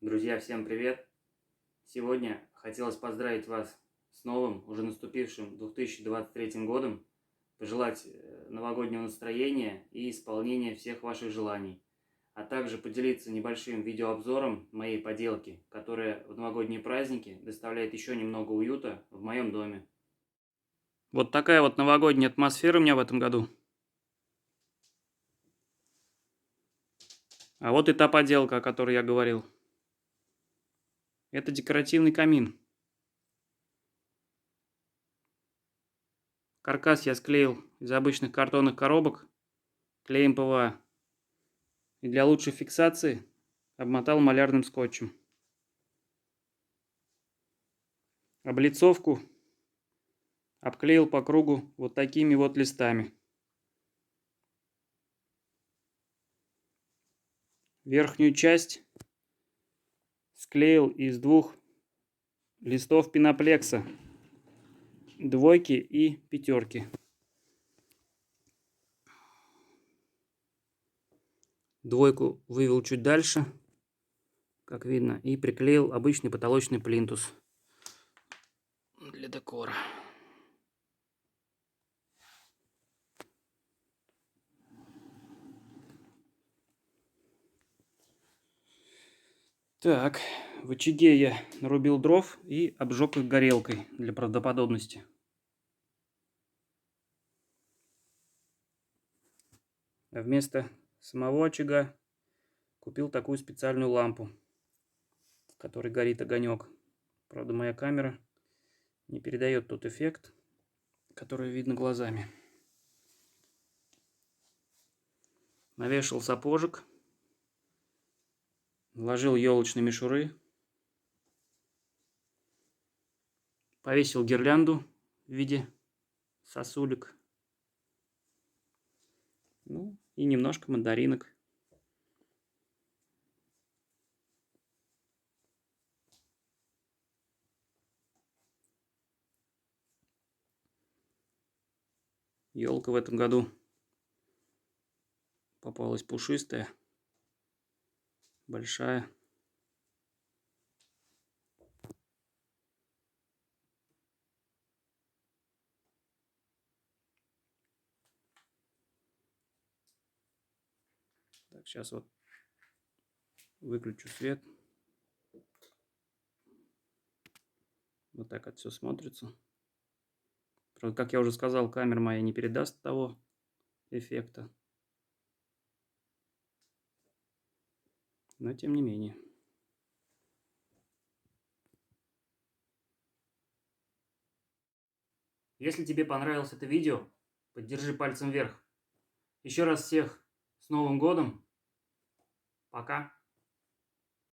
Друзья, всем привет! Сегодня хотелось поздравить вас с новым, уже наступившим 2023 годом, пожелать новогоднего настроения и исполнения всех ваших желаний, а также поделиться небольшим видеообзором моей поделки, которая в новогодние праздники доставляет еще немного уюта в моем доме. Вот такая вот новогодняя атмосфера у меня в этом году. А вот и та поделка, о которой я говорил. Это декоративный камин. Каркас я склеил из обычных картонных коробок клеем ПВА. И для лучшей фиксации обмотал малярным скотчем. Облицовку обклеил по кругу вот такими вот листами. Верхнюю часть склеил из двух листов пеноплекса, двойки и пятерки. Двойку вывел чуть дальше, как видно, и приклеил обычный потолочный плинтус для декора. Так, в очаге я нарубил дров и обжег их горелкой для правдоподобности. А вместо самого очага купил такую специальную лампу, в которой горит огонек. Правда, моя камера не передает тот эффект, который видно глазами. Навешал сапожек, вложил елочные мишуры, повесил гирлянду в виде сосулек, ну и немножко мандаринок. Елка в этом году попалась пушистая, большая. Так, сейчас вот выключу свет. Вот так это все смотрится. Правда, как я уже сказал, камера моя не передаст того эффекта. Но тем не менее. Если тебе понравилось это видео, поддержи пальцем вверх. Еще раз всех с Новым годом. Пока.